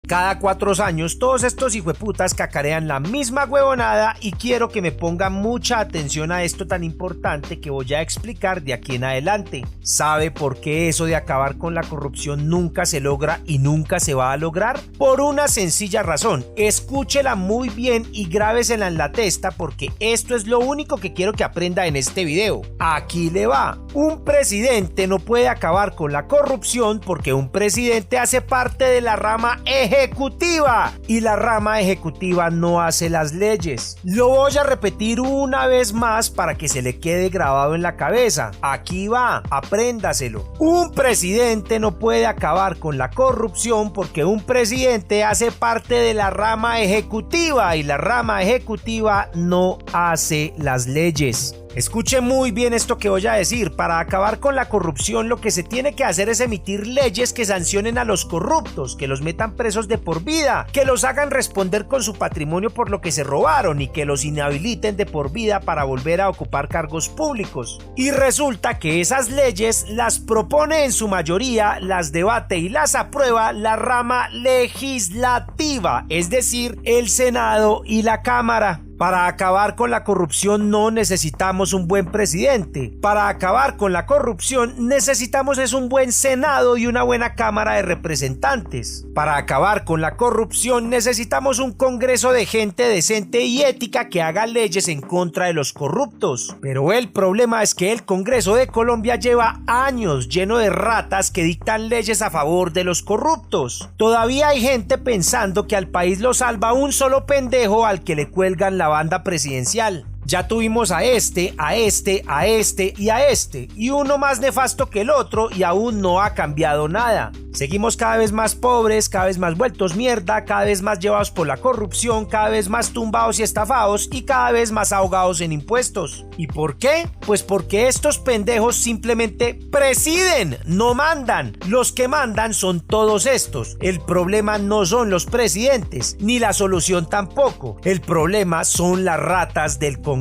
Cada 4 años todos estos hijueputas cacarean la misma huevonada y quiero que me pongan mucha atención a esto tan importante que voy a explicar de aquí en adelante. ¿Sabe por qué eso de acabar con la corrupción nunca se logra y nunca se va a lograr? Por una sencilla razón. Escúchela muy bien y grábesela en la testa porque esto es lo único que quiero que aprenda en este video. Aquí le va. Un presidente no puede acabar con la corrupción porque un presidente hace parte de la rama ejecutiva y la rama ejecutiva no hace las leyes. Lo voy a repetir una vez más para que se le quede grabado en la cabeza. Aquí va, apréndaselo. Un presidente no puede acabar con la corrupción porque un presidente hace parte de la rama ejecutiva y la rama ejecutiva no hace las leyes. Escuche muy bien esto que voy a decir. Para acabar con la corrupción lo que se tiene que hacer es emitir leyes que sancionen a los corruptos, que los metan presos de por vida, que los hagan responder con su patrimonio por lo que se robaron y que los inhabiliten de por vida para volver a ocupar cargos públicos. Y resulta que esas leyes las propone en su mayoría, las debate y las aprueba la rama legislativa, es decir, el Senado y la Cámara. Para acabar con la corrupción no necesitamos un buen presidente. Para acabar con la corrupción necesitamos es un buen Senado y una buena Cámara de Representantes. Para acabar con la corrupción necesitamos un Congreso de gente decente y ética que haga leyes en contra de los corruptos. Pero el problema es que el Congreso de Colombia lleva años lleno de ratas que dictan leyes a favor de los corruptos. Todavía hay gente pensando que al país lo salva un solo pendejo al que le cuelgan la banda presidencial. Ya tuvimos a este y uno más nefasto que el otro y aún no ha cambiado nada. Seguimos cada vez más pobres, cada vez más vueltos mierda, cada vez más llevados por la corrupción, cada vez más tumbados y estafados y cada vez más ahogados en impuestos. ¿Y por qué? Pues porque estos pendejos simplemente presiden, no mandan. Los que mandan son todos estos. El problema no son los presidentes, ni la solución tampoco. El problema son las ratas del Congreso.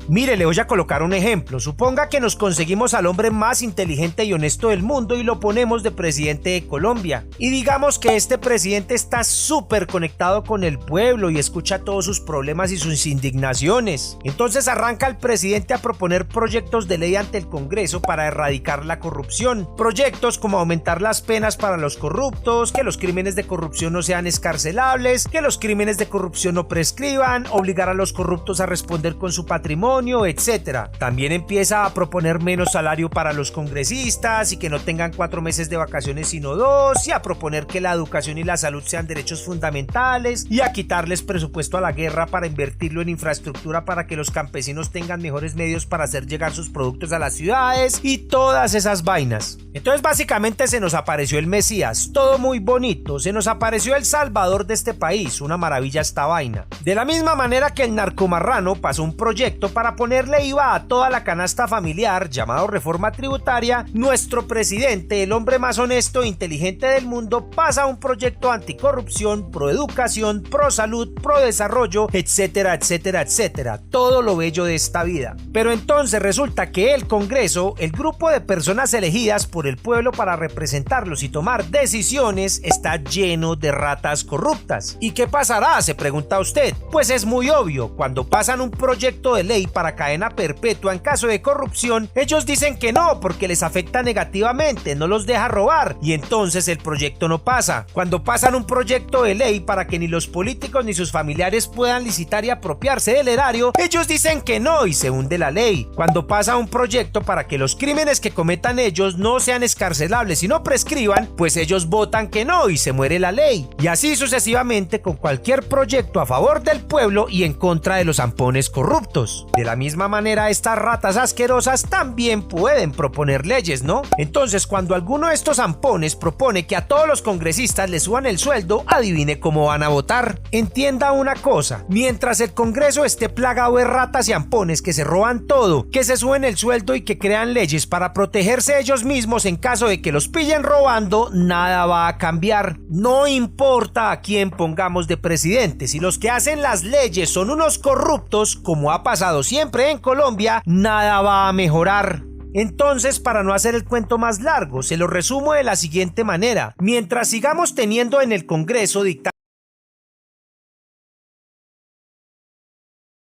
Mire, le voy a colocar un ejemplo. Suponga que nos conseguimos al hombre más inteligente y honesto del mundo y lo ponemos de presidente de Colombia. Y digamos que este presidente está súper conectado con el pueblo y escucha todos sus problemas y sus indignaciones. Entonces arranca el presidente a proponer proyectos de ley ante el Congreso para erradicar la corrupción. Proyectos como aumentar las penas para los corruptos, que los crímenes de corrupción no sean escarcelables, que los crímenes de corrupción no prescriban, obligar a los corruptos a responder con su patrimonio, etc. También empieza a proponer menos salario para los congresistas y que no tengan 4 meses de vacaciones sino 2, y a proponer que la educación y la salud sean derechos fundamentales y a quitarles presupuesto a la guerra para invertirlo en infraestructura para que los campesinos tengan mejores medios para hacer llegar sus productos a las ciudades y todas esas vainas. Entonces básicamente se nos apareció el Mesías, todo muy bonito, se nos apareció el salvador de este país, una maravilla esta vaina. De la misma manera que el narcomarrano pasó un proyecto para ponerle IVA a toda la canasta familiar llamado reforma tributaria, nuestro presidente, el hombre más honesto e inteligente del mundo, pasa un proyecto anticorrupción, pro educación, pro salud, pro desarrollo, etcétera, etcétera, etcétera, todo lo bello de esta vida. Pero entonces resulta que el Congreso, el grupo de personas elegidas por el pueblo para representarlos y tomar decisiones, está lleno de ratas corruptas. ¿Y qué pasará?, se pregunta usted. Pues es muy obvio, cuando pasan un proyecto de ley para cadena perpetua en caso de corrupción, ellos dicen que no porque les afecta negativamente, no los deja robar y entonces el proyecto no pasa. Cuando pasan un proyecto de ley para que ni los políticos ni sus familiares puedan licitar y apropiarse del erario, ellos dicen que no y se hunde la ley. Cuando pasa un proyecto para que los crímenes que cometan ellos no sean escarcelables y no prescriban, pues ellos votan que no y se muere la ley. Y así sucesivamente con cualquier proyecto a favor del pueblo y en contra de los zampones corruptos. De la misma manera, estas ratas asquerosas también pueden proponer leyes, ¿no? Entonces, cuando alguno de estos zampones propone que a todos los congresistas les suban el sueldo, adivine cómo van a votar. Entienda una cosa, mientras el Congreso esté plagado de ratas y zampones que se roban todo, que se suben el sueldo y que crean leyes para protegerse ellos mismos en caso de que los pillen robando, nada va a cambiar. No importa a quién pongamos de presidente, si los que hacen las leyes son unos corruptos, como ha pasado siempre en Colombia, nada va a mejorar. Entonces, para no hacer el cuento más largo, se lo resumo de la siguiente manera. Mientras sigamos teniendo en el Congreso dictados